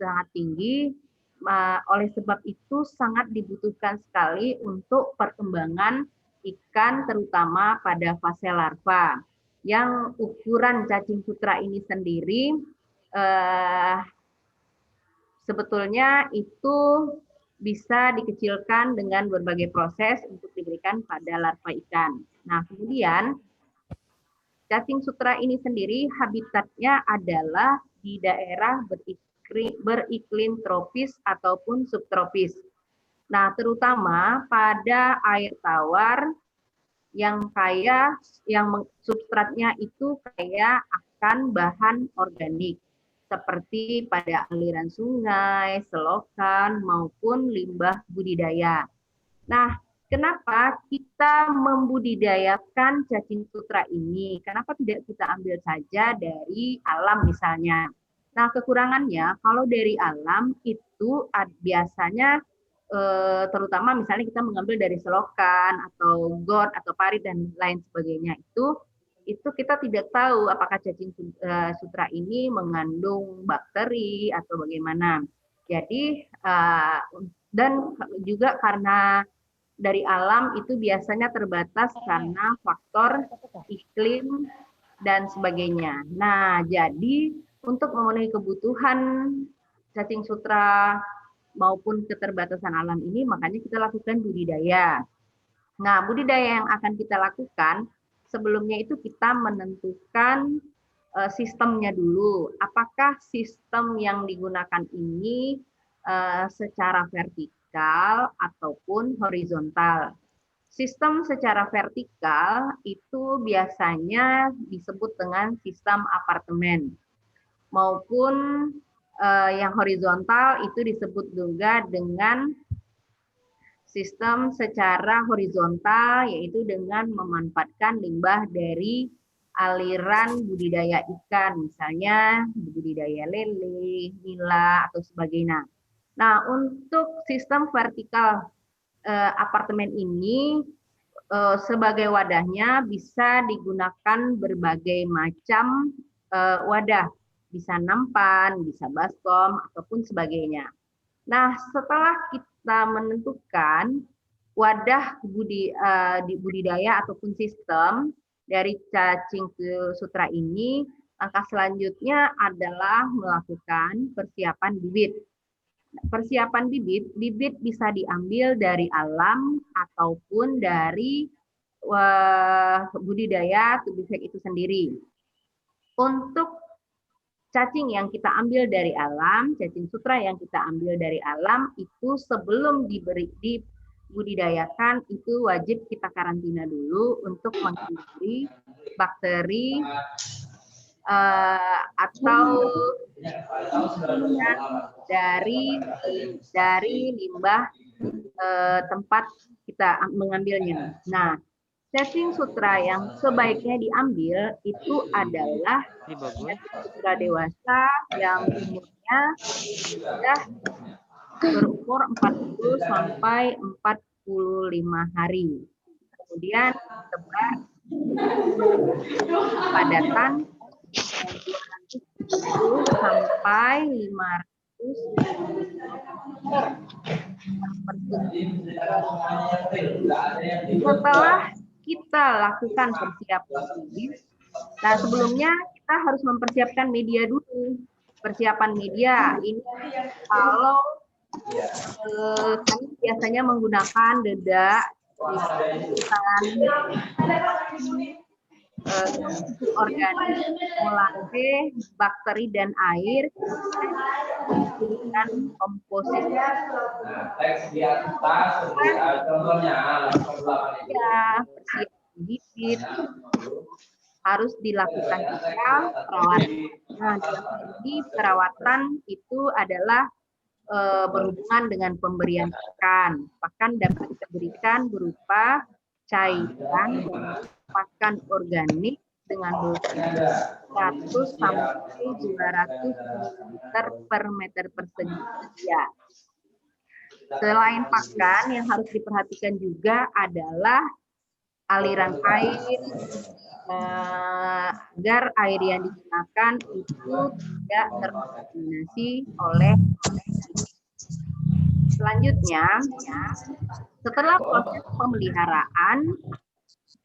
sangat tinggi. Oleh sebab itu sangat dibutuhkan sekali untuk perkembangan ikan, terutama pada fase larva. Yang ukuran cacing sutra ini sendiri sebetulnya itu bisa dikecilkan dengan berbagai proses untuk diberikan pada larva ikan. Nah, kemudian cacing sutra ini sendiri habitatnya adalah di daerah beriklim tropis ataupun subtropis. Nah, terutama pada air tawar yang substratnya itu kaya akan bahan organik, seperti pada aliran sungai, selokan, maupun limbah budidaya. Nah, kenapa kita membudidayakan cacing sutra ini? Kenapa tidak kita ambil saja dari alam misalnya? Nah, kekurangannya kalau dari alam itu biasanya terutama misalnya kita mengambil dari selokan atau got atau parit dan lain sebagainya itu kita tidak tahu apakah cacing sutra ini mengandung bakteri atau bagaimana. Jadi dan juga karena dari alam itu biasanya terbatas karena faktor iklim dan sebagainya. Nah, jadi untuk memenuhi kebutuhan cacing sutra maupun keterbatasan alam ini, makanya kita lakukan budidaya. Nah, budidaya yang akan kita lakukan, sebelumnya itu kita menentukan sistemnya dulu. Apakah sistem yang digunakan ini secara vertikal ataupun horizontal. Sistem secara vertikal itu biasanya disebut dengan sistem apartemen, maupun yang horizontal itu disebut juga dengan sistem secara horizontal, yaitu dengan memanfaatkan limbah dari aliran budidaya ikan, misalnya budidaya lele, nila, atau sebagainya. Nah, untuk sistem vertikal apartemen ini sebagai wadahnya bisa digunakan berbagai macam wadah, bisa nampan, bisa baskom, ataupun sebagainya. Nah, setelah kita menentukan wadah budidaya ataupun sistem dari cacing sutra ini, langkah selanjutnya adalah melakukan persiapan bibit. Persiapan bibit bisa diambil dari alam ataupun dari budidaya tubifek itu sendiri. Untuk cacing yang kita ambil dari alam, cacing sutra yang kita ambil dari alam itu sebelum dibudidayakan itu wajib kita karantina dulu untuk menghindari bakteri atau dari limbah tempat kita mengambilnya. Nah, cacing sutra yang sebaiknya diambil itu adalah cacing sutra dewasa yang umurnya sudah berumur 40 sampai 45 hari. Kemudian sebar padatan 270 sampai 500 setelah kita lakukan persiapan bibit, nah sebelumnya kita harus mempersiapkan media dulu. Persiapan media ini kalau kami biasanya menggunakan dedak, organik, molase, bakteri dan air, dan komposisi. Teks di atas, contohnya bibit harus dilakukan juga perawatan. Nah, jadi perawatan itu adalah berhubungan dengan pemberian pakan. Pakan dapat diberikan berupa cairan pakan organik dengan dosis 100 sampai 200 ml per meter persegi. Ya. Selain pakan, yang harus diperhatikan juga adalah aliran air, agar air yang digunakan itu tidak terkontaminasi oleh. Selanjutnya, setelah proses pemeliharaan,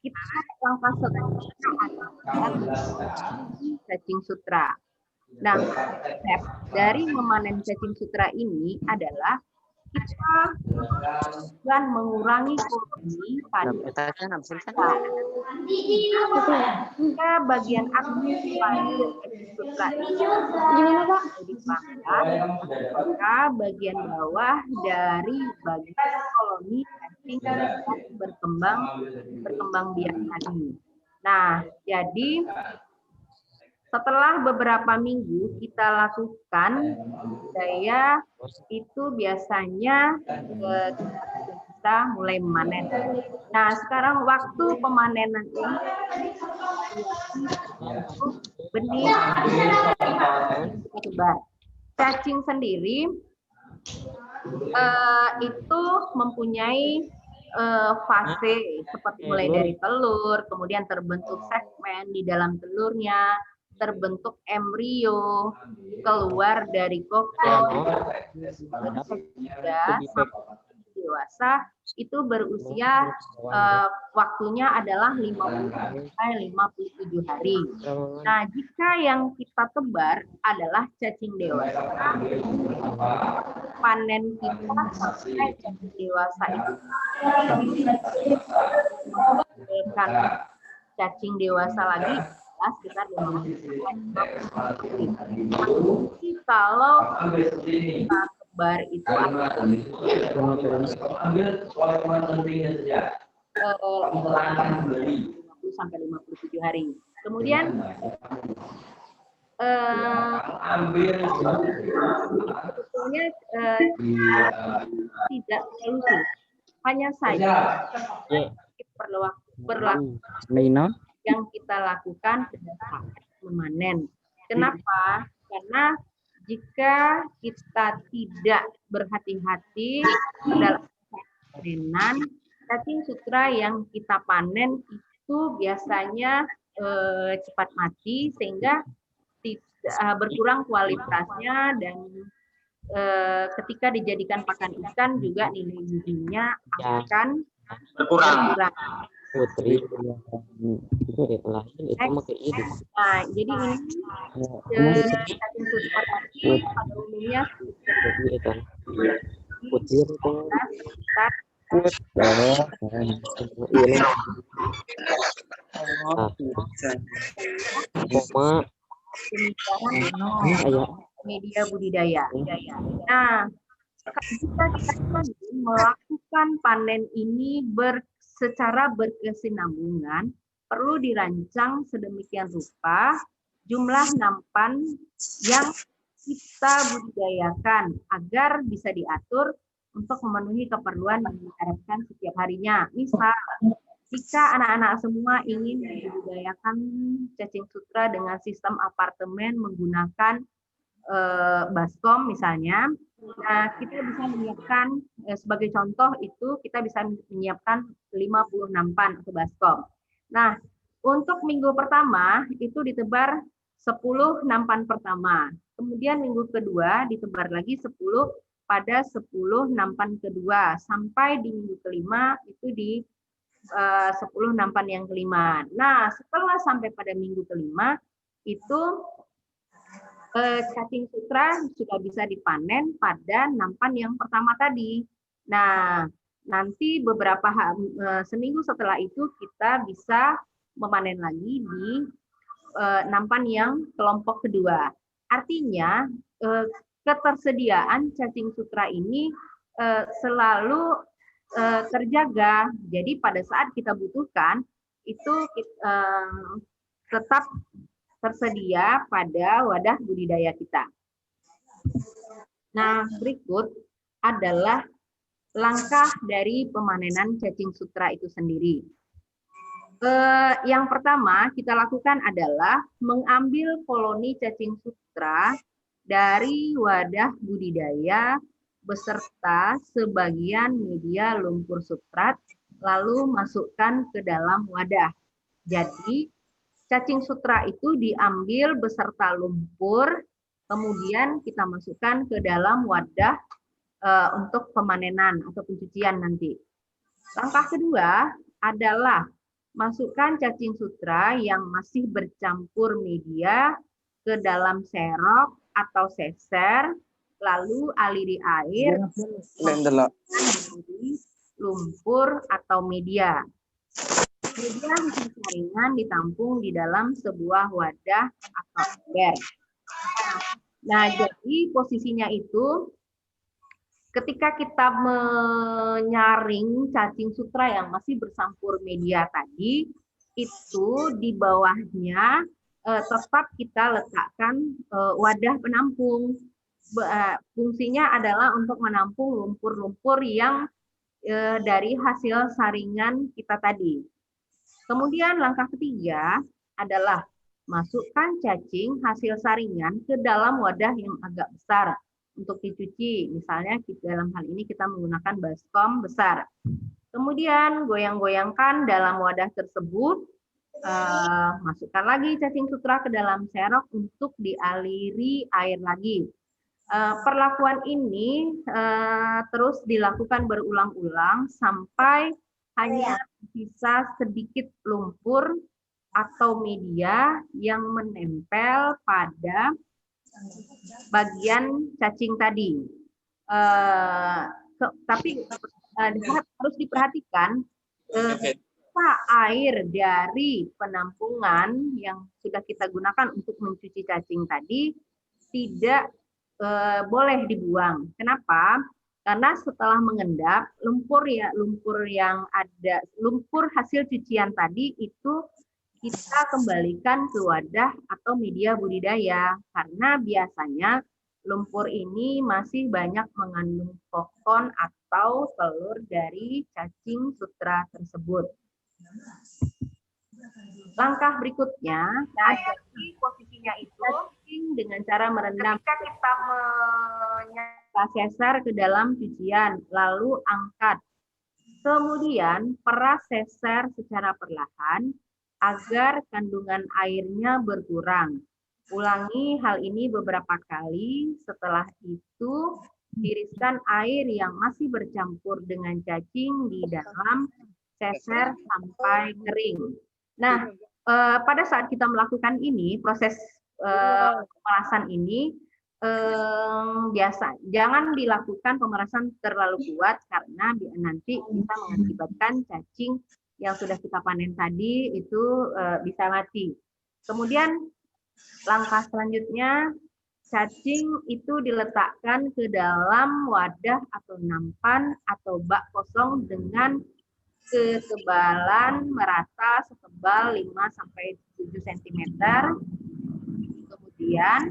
kita langkah selanjutnya adalah cacing sutra. Nah, konsep dari memanen cacing sutra ini adalah kita akan mengurangi koloni pada bagian aktif pada cacing sutra ini dipangkas, maka bagian bawah dari bagian koloni cacing berkembang biak tadi. Nah, jadi setelah beberapa minggu kita lakukan budidaya, itu biasanya kita mulai memanen. Nah, sekarang waktu pemanenan ini benih sebar. Cacing sendiri itu mempunyai fase seperti mulai dari telur, kemudian terbentuk segmen di dalam telurnya, terbentuk embrio, keluar dari kokon, sampai dewasa, itu berusia waktunya adalah 50 sampai 57 hari. Nah, jika yang kita tebar adalah cacing dewasa, panen kita sampai cacing dewasa itu cacing dewasa lagi sekitar 50 hari. Kalau kita tebar itu 50 sampai 57 hari. Kemudian sebetulnya tidak solusi, hanya saja berlaku yang kita lakukan adalah memanen. Kenapa? Karena jika kita tidak berhati-hati dalam pemanenan, cacing sutra yang kita panen itu biasanya cepat mati, sehingga berkurang kualitasnya, dan ketika dijadikan pakan ikan juga nilai gizinya akan berkurang. Putri itu lahir itu pakai ini. Nah, jadi ini cacing sutra pada umumnya Putri itu media budidaya. Nah, jika kita melakukan panen ini secara berkesinambungan, perlu dirancang sedemikian rupa jumlah nampan yang kita budidayakan agar bisa diatur untuk memenuhi keperluan yang diharapkan setiap harinya. Misal, jika anak-anak semua ingin membudidayakan cacing sutra dengan sistem apartemen menggunakan baskom misalnya, nah kita bisa menyiapkan sebagai contoh itu kita bisa menyiapkan 50 nampan atau baskom. Nah, untuk minggu pertama itu ditebar 10 nampan pertama. Kemudian minggu kedua ditebar lagi 10 pada 10 nampan kedua, sampai di minggu kelima itu di 10 nampan yang kelima. Nah, setelah sampai pada minggu kelima itu cacing sutra sudah bisa dipanen pada nampan yang pertama tadi. Nah, nanti beberapa seminggu setelah itu kita bisa memanen lagi di nampan yang kelompok kedua. Artinya ketersediaan cacing sutra ini selalu terjaga. Jadi pada saat kita butuhkan itu tetap tersedia pada wadah budidaya kita. Nah, berikut adalah langkah dari pemanenan cacing sutra itu sendiri. Yang pertama kita lakukan adalah mengambil koloni cacing sutra dari wadah budidaya beserta sebagian media lumpur substrat lalu masukkan ke dalam wadah. Jadi cacing sutra itu diambil beserta lumpur, kemudian kita masukkan ke dalam wadah untuk pemanenan atau pencucian nanti. Langkah kedua adalah masukkan cacing sutra yang masih bercampur media ke dalam serok atau seser, lalu aliri air dari lumpur atau media. Kemudian hasil saringan ditampung di dalam sebuah wadah atau ember. Nah, jadi posisinya itu ketika kita menyaring cacing sutra yang masih bercampur media tadi, itu di bawahnya tetap kita letakkan wadah penampung. Fungsinya adalah untuk menampung lumpur-lumpur yang dari hasil saringan kita tadi. Kemudian langkah ketiga adalah masukkan cacing hasil saringan ke dalam wadah yang agak besar untuk dicuci. Misalnya dalam hal ini kita menggunakan baskom besar. Kemudian goyang-goyangkan dalam wadah tersebut. Masukkan lagi cacing sutra ke dalam serok untuk dialiri air lagi. Perlakuan ini terus dilakukan berulang-ulang sampai hanya sisa sedikit lumpur atau media yang menempel pada bagian cacing tadi. Tapi harus diperhatikan air dari penampungan yang sudah kita gunakan untuk mencuci cacing tadi tidak boleh dibuang. Kenapa? Karena setelah mengendap, lumpur hasil cucian tadi itu kita kembalikan ke wadah atau media budidaya. Karena biasanya lumpur ini masih banyak mengandung kokon atau telur dari cacing sutra tersebut. Langkah berikutnya, jadi posisinya itu dengan cara merendam. Ketika kita seser ke dalam cucian, lalu angkat. Kemudian peras seser secara perlahan agar kandungan airnya berkurang. Ulangi hal ini beberapa kali. Setelah itu, tiriskan air yang masih bercampur dengan cacing di dalam seser sampai kering. Nah, pada saat kita melakukan ini, proses pemerasan ini, jangan dilakukan pemerasan terlalu kuat karena nanti bisa mengakibatkan cacing yang sudah kita panen tadi itu bisa mati. Kemudian langkah selanjutnya, cacing itu diletakkan ke dalam wadah atau nampan atau bak kosong dengan ketebalan merata setebal 5-7 cm. Kemudian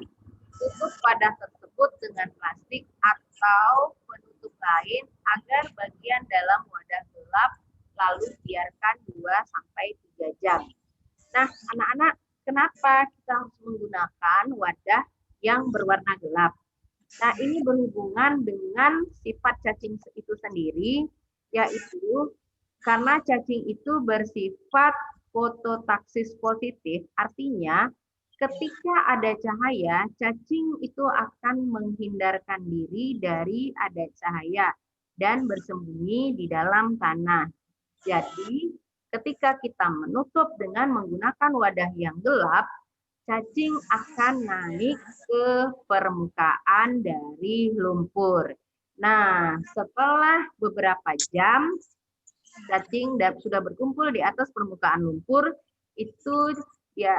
tutup wadah tersebut dengan plastik atau penutup lain agar bagian dalam wadah gelap, lalu biarkan 2-3 jam. Nah, anak-anak, kenapa kita harus menggunakan wadah yang berwarna gelap? Nah, ini berhubungan dengan sifat cacing itu sendiri, yaitu karena cacing itu bersifat fototaksis positif, artinya ketika ada cahaya, cacing itu akan menghindarkan diri dari ada cahaya dan bersembunyi di dalam tanah. Jadi, ketika kita menutup dengan menggunakan wadah yang gelap, cacing akan naik ke permukaan dari lumpur. Nah, setelah beberapa jam, cacing sudah berkumpul di atas permukaan lumpur, itu ya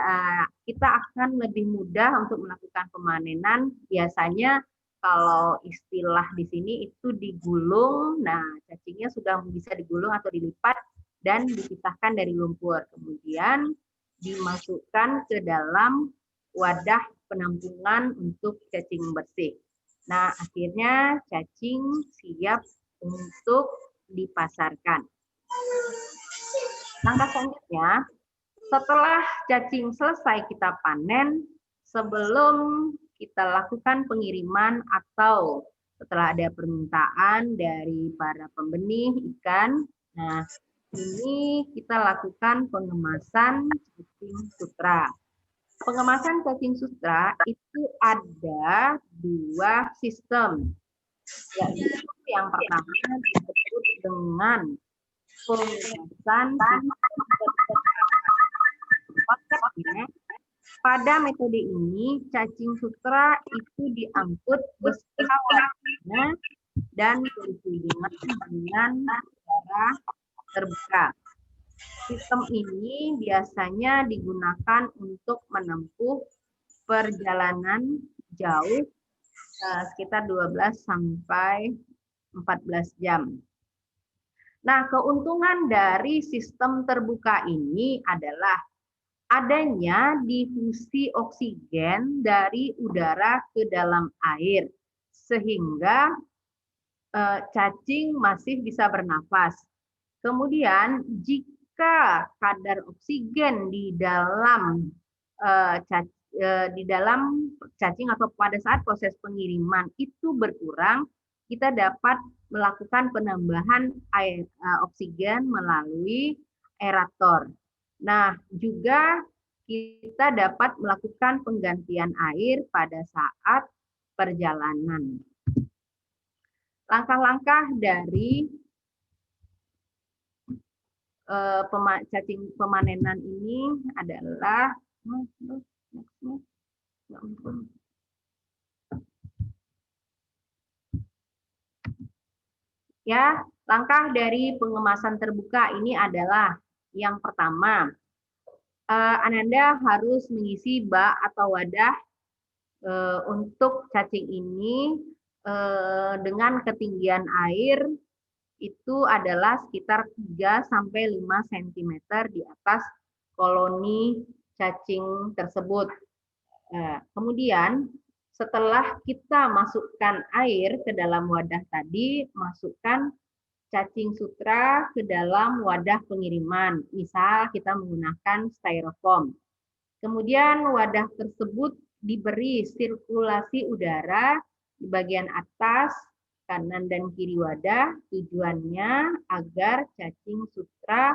kita akan lebih mudah untuk melakukan pemanenan. Biasanya kalau istilah di sini itu digulung. Nah, cacingnya sudah bisa digulung atau dilipat dan dipisahkan dari lumpur. Kemudian dimasukkan ke dalam wadah penampungan untuk cacing bersih. Nah, akhirnya cacing siap untuk dipasarkan. Langkah selanjutnya, setelah cacing selesai kita panen, sebelum kita lakukan pengiriman atau setelah ada permintaan dari para pembenih ikan, nah ini kita lakukan pengemasan cacing sutra. Pengemasan cacing sutra itu ada 2 sistem, yaitu yang pertama disebut dengan pengemasan konsepnya. Pada metode ini cacing sutra itu diangkut beserta wadahnya dan berhubungan dengan udara terbuka. Sistem ini biasanya digunakan untuk menempuh perjalanan jauh sekitar 12 sampai 14 jam. Nah, keuntungan dari sistem terbuka ini adalah adanya difusi oksigen dari udara ke dalam air, sehingga cacing masih bisa bernafas. Kemudian, jika kadar oksigen di dalam cacing atau pada saat proses pengiriman itu berkurang, kita dapat melakukan penambahan oksigen melalui aerator. Nah, juga kita dapat melakukan penggantian air pada saat perjalanan. Langkah-langkah dari cacing pemanenan ini adalah ya, langkah dari pengemasan terbuka ini adalah yang pertama, Ananda harus mengisi bak atau wadah untuk cacing ini dengan ketinggian air itu adalah sekitar 3 sampai 5 cm di atas koloni cacing tersebut. Kemudian setelah kita masukkan air ke dalam wadah tadi, masukkan cacing sutra ke dalam wadah pengiriman. Misal kita menggunakan styrofoam. Kemudian wadah tersebut diberi sirkulasi udara di bagian atas, kanan dan kiri wadah, tujuannya agar cacing sutra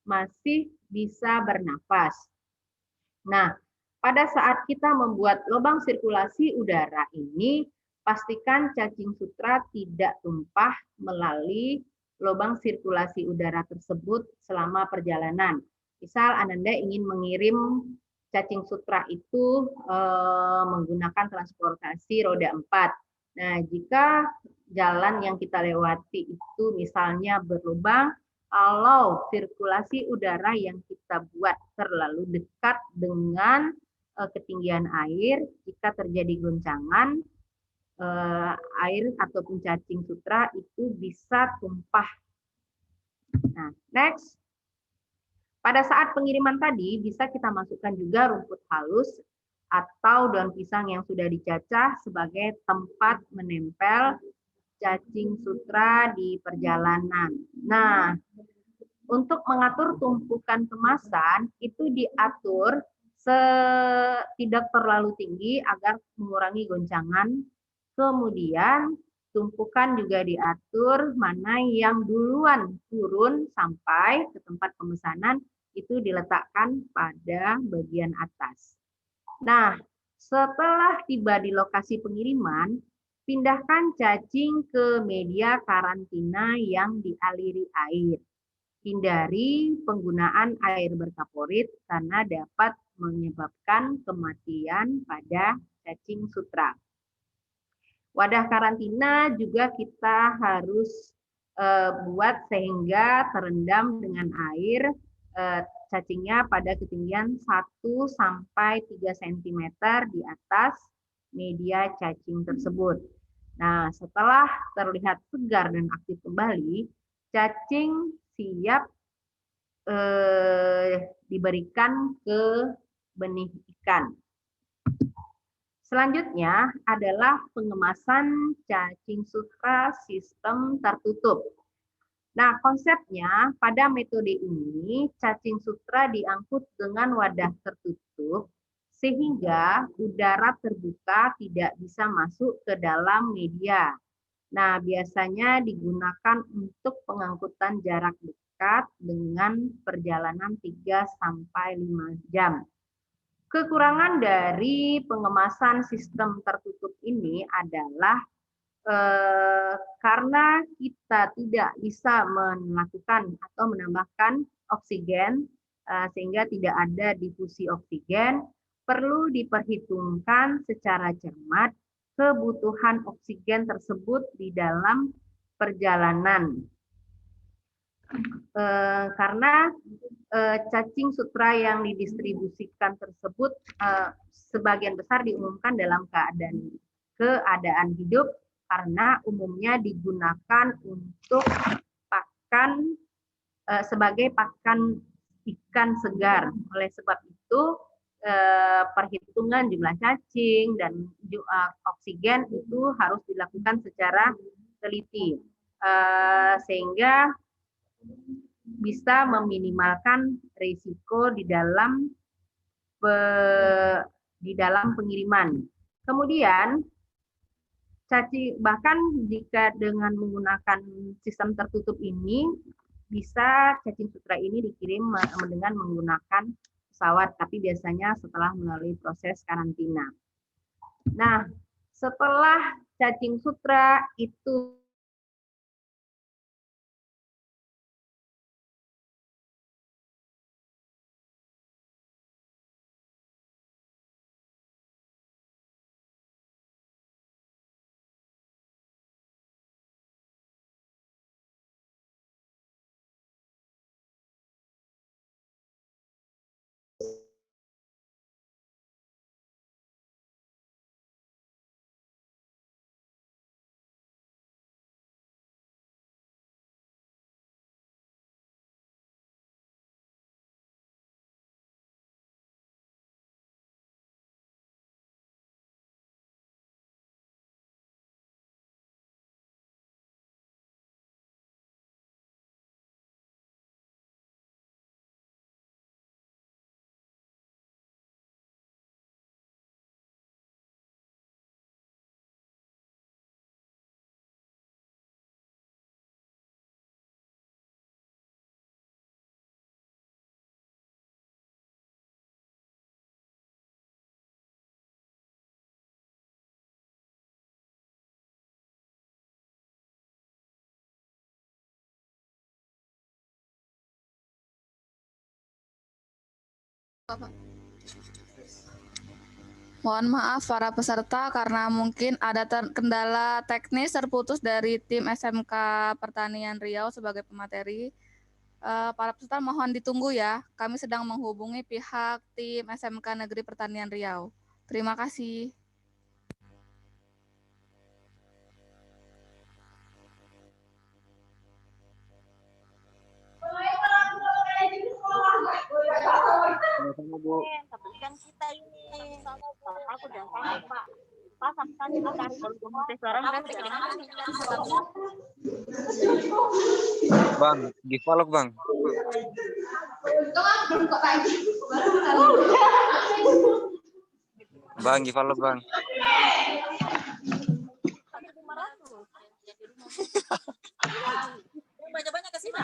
masih bisa bernafas. Nah, pada saat kita membuat lubang sirkulasi udara ini, pastikan cacing sutra tidak tumpah melalui lubang sirkulasi udara tersebut selama perjalanan. Misal Ananda ingin mengirim cacing sutra itu menggunakan transportasi roda 4. Nah, jika jalan yang kita lewati itu misalnya berlubang, kalau sirkulasi udara yang kita buat terlalu dekat dengan ketinggian air, jika terjadi goncangan, air ataupun cacing sutra itu bisa tumpah. Nah, next. Pada saat pengiriman tadi, bisa kita masukkan juga rumput halus atau daun pisang yang sudah dicacah sebagai tempat menempel cacing sutra di perjalanan. Nah, untuk mengatur tumpukan kemasan itu diatur tidak terlalu tinggi agar mengurangi goncangan. Kemudian tumpukan juga diatur mana yang duluan turun sampai ke tempat pemesanan itu diletakkan pada bagian atas. Nah, setelah tiba di lokasi pengiriman, pindahkan cacing ke media karantina yang dialiri air. Hindari penggunaan air berkaporit karena dapat menyebabkan kematian pada cacing sutra. Wadah karantina juga kita harus buat sehingga terendam dengan air cacingnya pada ketinggian 1 sampai 3 cm di atas media cacing tersebut. Nah, setelah terlihat segar dan aktif kembali, cacing siap diberikan ke benih ikan. Selanjutnya adalah pengemasan cacing sutra sistem tertutup. Nah, konsepnya pada metode ini cacing sutra diangkut dengan wadah tertutup sehingga udara terbuka tidak bisa masuk ke dalam media. Nah, biasanya digunakan untuk pengangkutan jarak dekat masyarakat dengan perjalanan 3 sampai 5 jam. Kekurangan dari pengemasan sistem tertutup ini adalah karena kita tidak bisa melakukan atau menambahkan oksigen sehingga tidak ada difusi oksigen, perlu diperhitungkan secara cermat kebutuhan oksigen tersebut di dalam perjalanan. Karena cacing sutra yang didistribusikan tersebut sebagian besar diumumkan dalam keadaan hidup karena umumnya digunakan untuk pakan sebagai pakan ikan segar. Oleh sebab itu perhitungan jumlah cacing dan oksigen itu harus dilakukan secara teliti sehingga bisa meminimalkan risiko di dalam pengiriman. Kemudian cacing bahkan jika dengan menggunakan sistem tertutup ini bisa cacing sutra ini dikirim dengan menggunakan pesawat, tapi biasanya setelah melalui proses karantina. Nah, setelah cacing sutra itu Mohon maaf para peserta karena mungkin ada kendala teknis terputus dari tim SMK Pertanian Riau sebagai pemateri. Para peserta mohon ditunggu ya. Kami sedang menghubungi pihak tim SMK Negeri Pertanian Riau. Terima kasih. Sama Bu. Kan kita ini aku udah tanya Pak sampai kita cari komunitas orang kan Bang, givalog bang. Bang, givalog bang. banyak-banyak ke sini.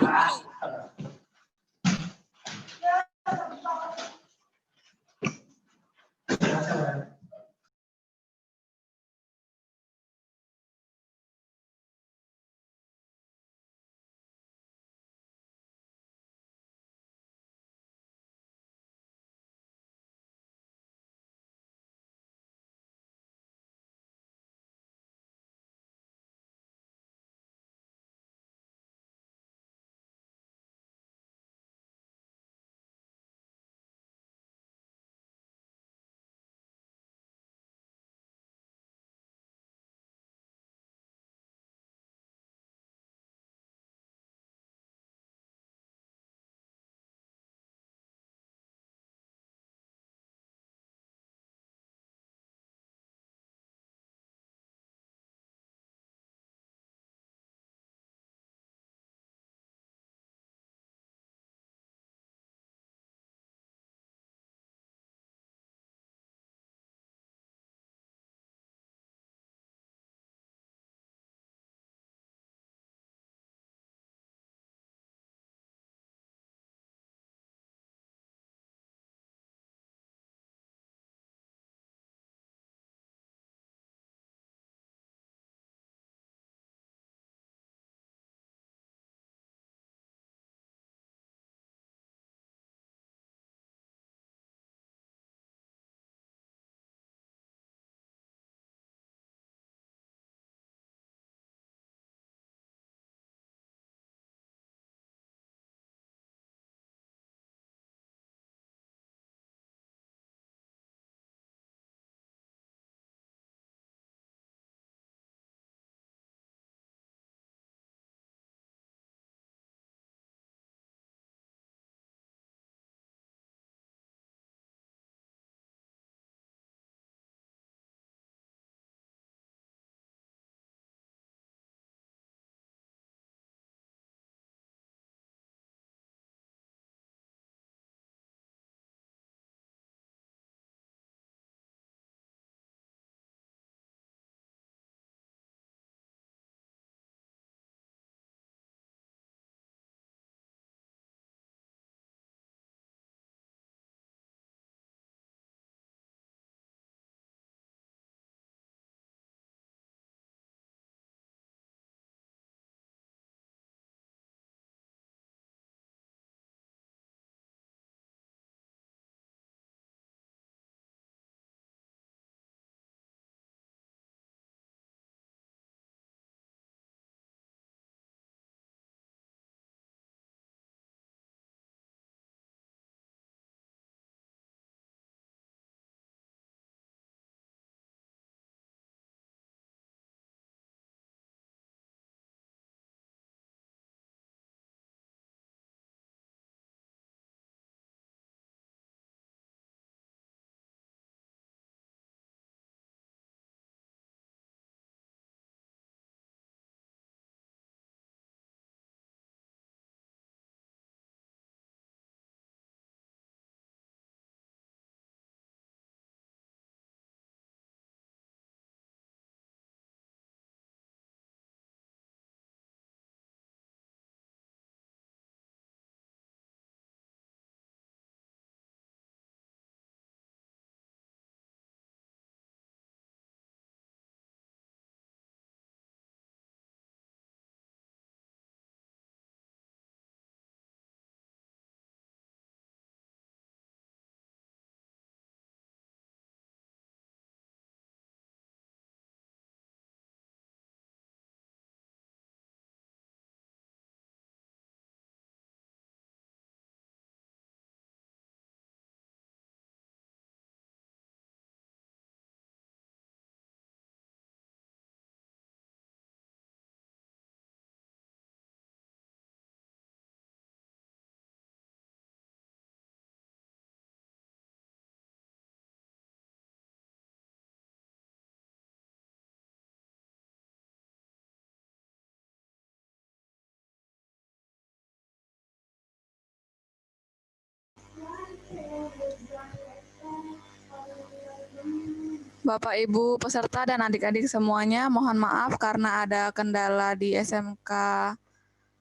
Bapak, Ibu peserta dan adik-adik semuanya, mohon maaf karena ada kendala di SMK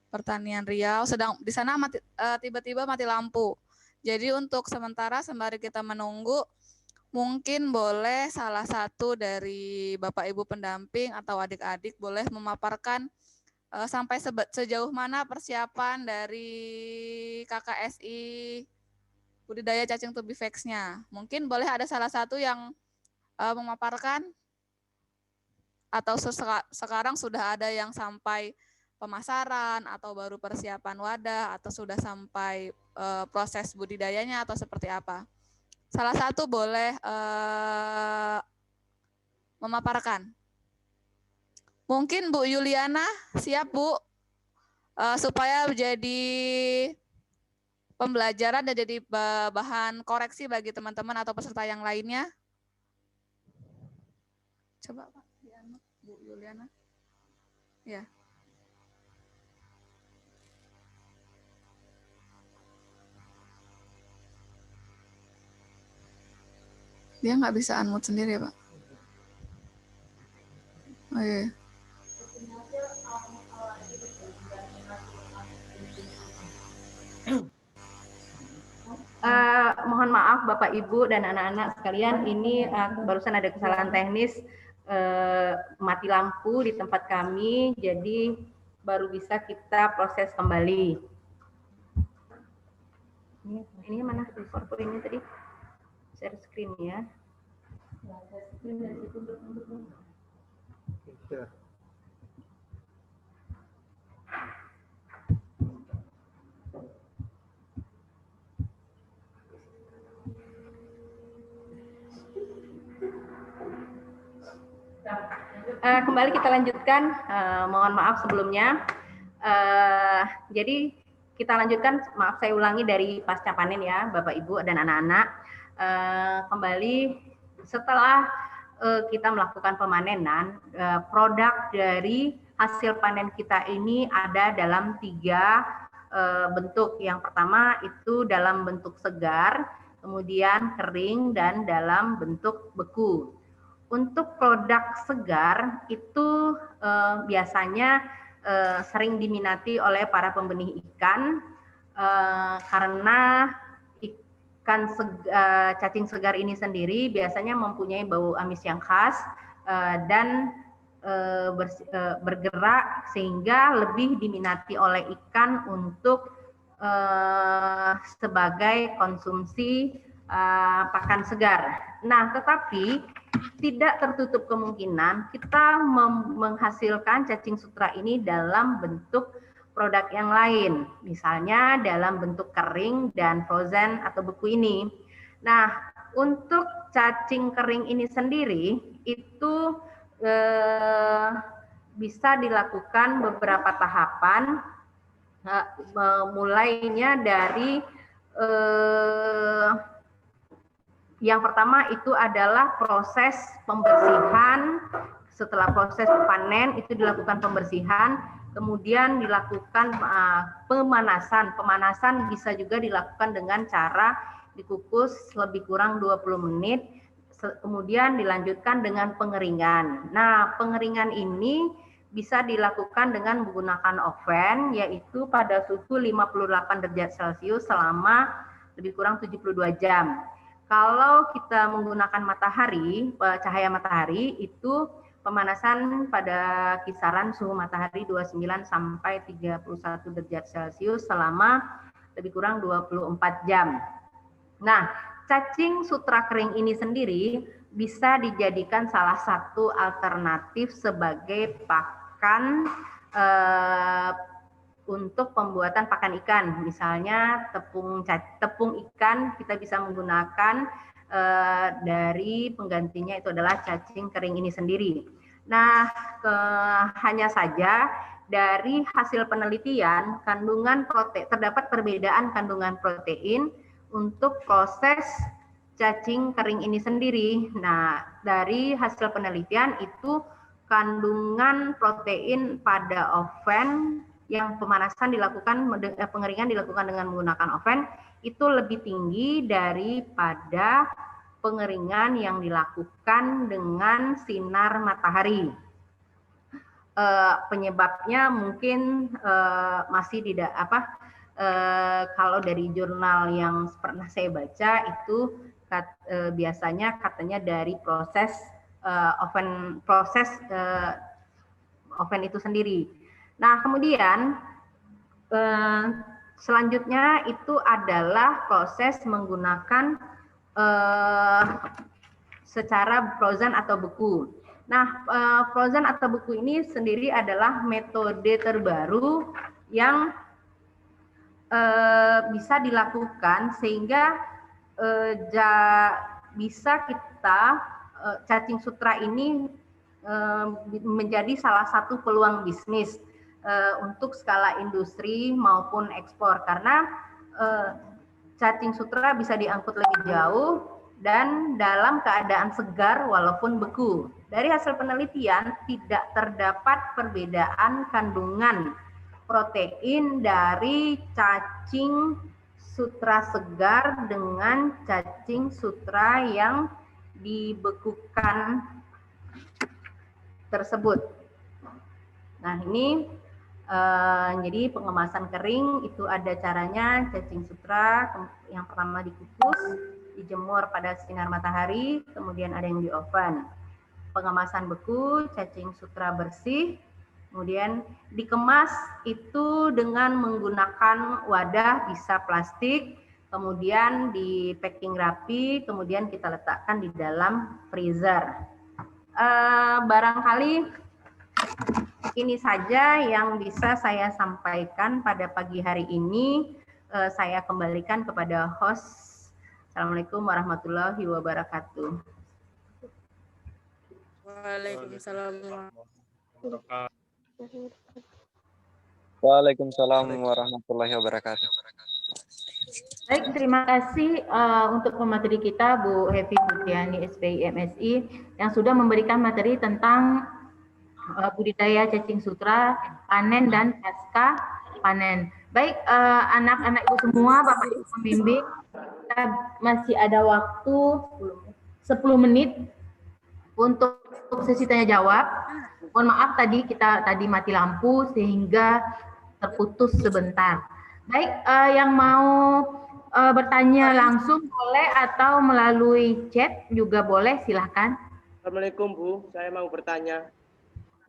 Pertanian Riau. Sedang di sana tiba-tiba mati lampu. Jadi untuk sementara sembari kita menunggu, mungkin boleh salah satu dari Bapak Ibu pendamping atau adik-adik boleh memaparkan sampai sejauh mana persiapan dari KKSI budidaya cacing tubifax-nya. Mungkin boleh ada salah satu yang memaparkan, atau sekarang sudah ada yang sampai pemasaran atau baru persiapan wadah atau sudah sampai proses budidayanya atau seperti apa. Salah satu boleh memaparkan. Mungkin Bu Yuliana siap Bu, supaya menjadi pembelajaran dan jadi bahan koreksi bagi teman-teman atau peserta yang lainnya. Coba Pak, Bu Yuliana. Ya. Dia nggak bisa unmute sendiri ya Pak? Oh iya. Mohon maaf Bapak Ibu dan anak-anak sekalian, ini barusan ada kesalahan teknis, mati lampu di tempat kami, jadi baru bisa kita proses kembali. Ini mana PowerPoint-nya tadi? Share screen ya. Kembali kita lanjutkan, mohon maaf sebelumnya. Jadi kita lanjutkan, maaf saya ulangi dari pasca panen ya Bapak Ibu dan anak-anak. Kembali setelah kita melakukan pemanenan, produk dari hasil panen kita ini ada dalam 3 bentuk. Yang pertama itu dalam bentuk segar, kemudian kering, dan dalam bentuk beku. Untuk produk segar itu biasanya sering diminati oleh para pembenih ikan karena cacing segar ini sendiri biasanya mempunyai bau amis yang khas dan bergerak sehingga lebih diminati oleh ikan untuk sebagai konsumsi pakan segar. Nah, tetapi tidak tertutup kemungkinan kita menghasilkan cacing sutra ini dalam bentuk produk yang lain, misalnya dalam bentuk kering dan frozen atau beku ini. Nah, untuk cacing kering ini sendiri itu bisa dilakukan beberapa tahapan, mulainya dari yang pertama itu adalah proses pembersihan. Setelah proses panen itu dilakukan pembersihan, kemudian dilakukan pemanasan. Pemanasan bisa juga dilakukan dengan cara dikukus lebih kurang 20 menit, kemudian dilanjutkan dengan pengeringan. Nah, pengeringan ini bisa dilakukan dengan menggunakan oven, yaitu pada suhu 58 derajat Celcius selama lebih kurang 72 jam. Kalau kita menggunakan matahari, cahaya matahari, itu pemanasan pada kisaran suhu matahari 29 sampai 31 derajat Celcius selama lebih kurang 24 jam. Nah, cacing sutra kering ini sendiri bisa dijadikan salah satu alternatif sebagai pakan untuk pembuatan pakan ikan. Misalnya tepung ikan kita bisa menggunakan dari penggantinya itu adalah cacing kering ini sendiri. Nah, hanya saja dari hasil penelitian terdapat perbedaan kandungan protein untuk proses cacing kering ini sendiri. Nah, dari hasil penelitian itu kandungan protein pada oven yang pemanasan dilakukan, pengeringan dilakukan dengan menggunakan oven itu lebih tinggi daripada pengeringan yang dilakukan dengan sinar matahari. Penyebabnya mungkin masih tidak kalau dari jurnal yang pernah saya baca itu biasanya katanya dari proses oven itu sendiri. Nah, kemudian selanjutnya itu adalah proses menggunakan secara frozen atau beku. Nah, frozen atau beku ini sendiri adalah metode terbaru yang bisa dilakukan sehingga bisa kita cacing sutra ini menjadi salah satu peluang bisnis untuk skala industri maupun ekspor, karena cacing sutra bisa diangkut lebih jauh dan dalam keadaan segar walaupun beku. Dari hasil penelitian tidak terdapat perbedaan kandungan protein dari cacing sutra segar dengan cacing sutra yang dibekukan tersebut. Nah, ini jadi pengemasan kering itu ada caranya. Cacing sutra yang pertama dikukus, dijemur pada sinar matahari, kemudian ada yang di oven. Pengemasan beku, cacing sutra bersih, kemudian dikemas itu dengan menggunakan wadah bisa plastik, kemudian di packing rapi, kemudian kita letakkan di dalam freezer. Barangkali ini saja yang bisa saya sampaikan pada pagi hari ini. Saya kembalikan kepada host. Assalamualaikum warahmatullahi wabarakatuh. Waalaikumsalam. Waalaikumsalam warahmatullahi wabarakatuh. Baik, terima kasih untuk pemateri kita Bu Hevi Putriani SPI MSI yang sudah memberikan materi tentang budidaya cacing sutra, panen dan pasca panen. Baik, anak-anak ibu semua, Bapak Ibu pembimbing, kita masih ada waktu 10 menit untuk sesi tanya jawab. Mohon maaf tadi kita mati lampu sehingga terputus sebentar. Baik, yang mau bertanya langsung boleh atau melalui chat juga boleh, silahkan. Assalamualaikum Bu, saya mau bertanya.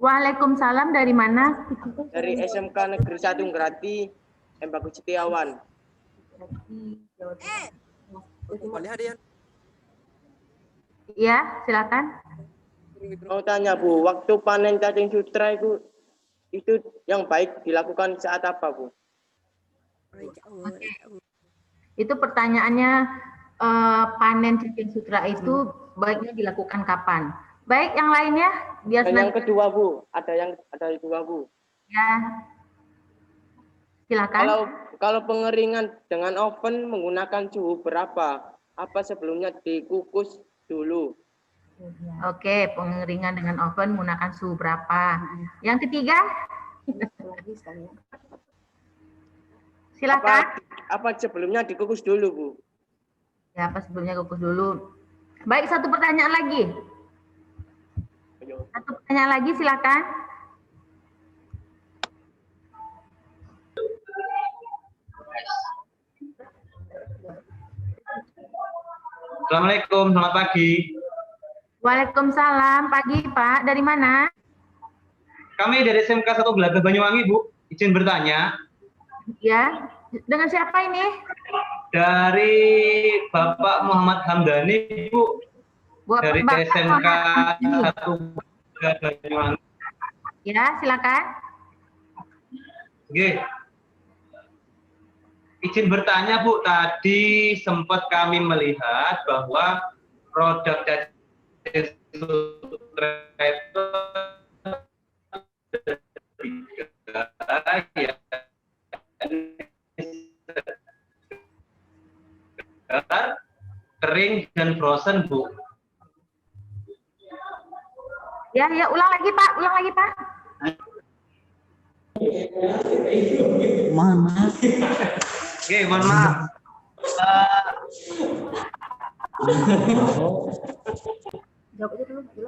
Waalaikumsalam, dari mana? Dari SMK Negeri 1 Ngrati, M. Bagus Setiawan. Iya, silakan. Mau tanya Bu, waktu panen cacing sutra itu yang baik dilakukan saat apa Bu? Oke. Itu pertanyaannya, panen cacing sutra itu baiknya dilakukan kapan? Baik, yang lainnya biar Dan yang kedua Bu, ada dua Bu. Ya, silakan. Kalau pengeringan dengan oven menggunakan suhu berapa? Apa sebelumnya dikukus dulu? Oke, pengeringan dengan oven menggunakan suhu berapa? Yang ketiga, silakan. Apa sebelumnya dikukus dulu Bu? Ya, apa sebelumnya kukus dulu. Baik, satu pertanyaan lagi. Satu pertanyaan lagi, silakan. Assalamualaikum, selamat pagi. Waalaikumsalam, pagi Pak. Dari mana? Kami dari SMK 1 Gelagah Banyuwangi, Bu. Izin bertanya. Ya, dengan siapa ini? Dari Bapak Muhammad Hamdani, Bu. Dari Bapak SMK Muhammad 1 Gelagah Banyuwangi. Ya, silakan. Oke. Izin bertanya, Bu. Tadi sempat kami melihat bahwa produk cacing sutra itu ya, kering dan frozen, Bu. Ya, ulang lagi Pak. Mohon maaf. Oke, mohon maaf.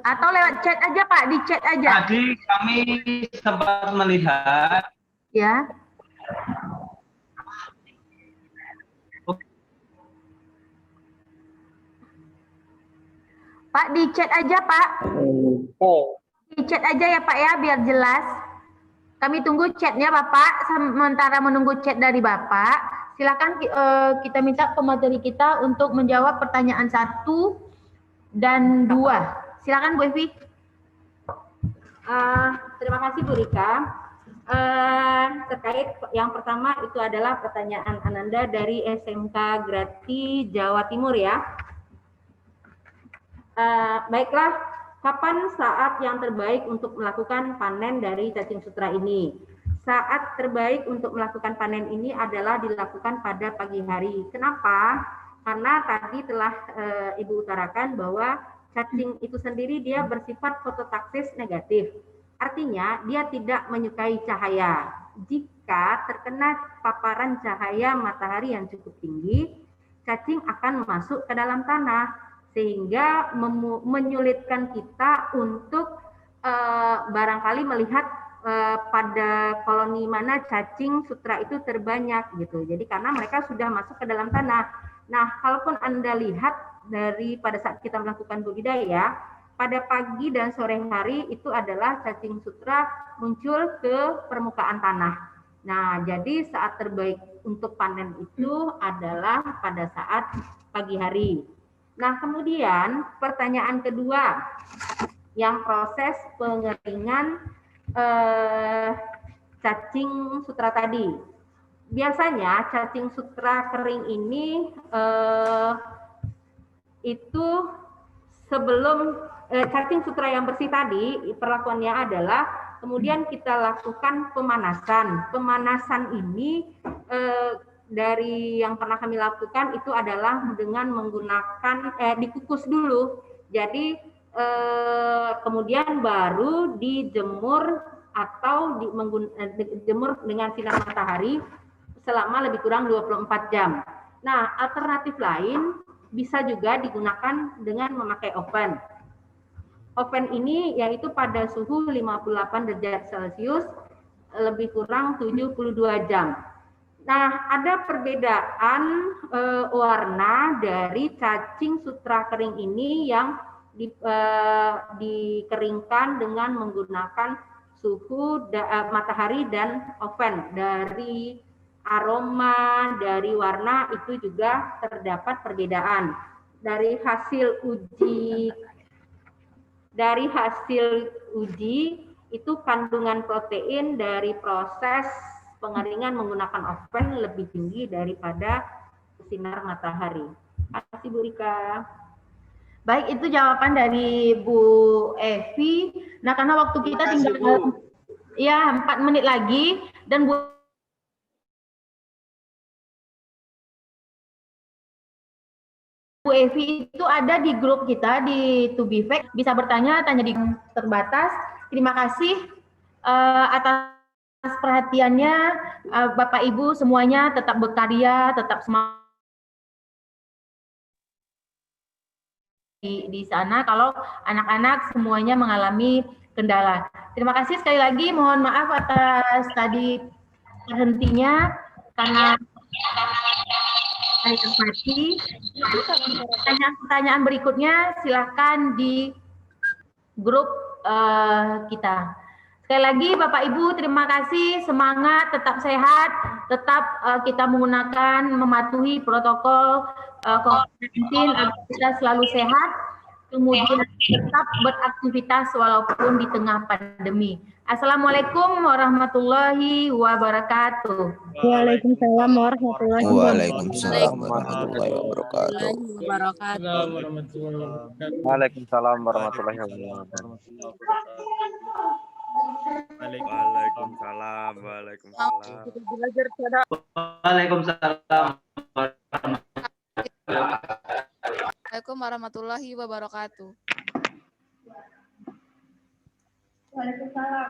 Atau lewat chat aja Pak, di chat aja. Tadi kami sempat melihat Ya. Pak, di chat aja Pak. Di chat aja ya Pak ya, biar jelas. Kami tunggu chatnya Bapak. Sementara menunggu chat dari Bapak, silakan kita minta pemateri kita untuk menjawab pertanyaan 1 dan 2. Silakan Bu Evi. Terima kasih Bu Rika. Terkait yang pertama itu adalah pertanyaan Ananda dari SMK Grati Jawa Timur ya. Baiklah, kapan saat yang terbaik untuk melakukan panen dari cacing sutra ini? Saat terbaik untuk melakukan panen ini adalah dilakukan pada pagi hari. Kenapa? Karena tadi telah Ibu utarakan bahwa cacing itu sendiri dia bersifat fototaksis negatif. Artinya dia tidak menyukai cahaya. Jika terkena paparan cahaya matahari yang cukup tinggi, cacing akan masuk ke dalam tanah sehingga menyulitkan kita untuk barangkali melihat pada koloni mana cacing sutra itu terbanyak gitu. Jadi karena mereka sudah masuk ke dalam tanah. Nah, kalaupun Anda lihat dari pada saat kita melakukan budidaya, pada pagi dan sore hari itu adalah cacing sutra muncul ke permukaan tanah. Nah, jadi saat terbaik untuk panen itu adalah pada saat pagi hari. Nah, kemudian pertanyaan kedua, yang proses pengeringan cacing sutra tadi. Biasanya cacing sutra kering ini itu sebelum cacing sutra yang bersih tadi, perlakuannya adalah kemudian kita lakukan pemanasan. Pemanasan ini dari yang pernah kami lakukan itu adalah dengan menggunakan dikukus dulu. Jadi kemudian baru dijemur atau dijemur dengan sinar matahari selama lebih kurang 24 jam. Nah, alternatif lain bisa juga digunakan dengan memakai oven. Oven ini yaitu pada suhu 58 derajat Celcius lebih kurang 72 jam. Nah, ada perbedaan warna dari cacing sutra kering ini yang dikeringkan dengan menggunakan suhu matahari dan oven. Dari aroma, dari warna itu juga terdapat perbedaan. Dari hasil uji itu kandungan protein dari proses pengeringan menggunakan oven lebih tinggi daripada sinar matahari. Terima kasih Bu Rika. Baik, itu jawaban dari Bu Evi. Nah, karena waktu kita tinggal 4 menit lagi dan Bu Evi itu ada di grup kita di To Be Fact, bisa bertanya, tanya di terbatas. Terima kasih atas perhatiannya, Bapak Ibu semuanya tetap berkarya, tetap semangat di sana kalau anak-anak semuanya mengalami kendala. Terima kasih sekali lagi, mohon maaf atas tadi terhentinya karena pertanyaan berikutnya silakan di grup kita. Sekali lagi Bapak Ibu terima kasih, semangat, tetap sehat, tetap kita mematuhi protokol COVID-19 agar kita selalu sehat, kemudian tetap beraktivitas walaupun di tengah pandemi. Assalamualaikum warahmatullahi wabarakatuh. Waalaikumsalam warahmatullahi wabarakatuh. Waalaikumsalam warahmatullahi wabarakatuh. Waalaikumsalam. Waalaikumsalam warahmatullahi wabarakatuh. Waalaikumsalam.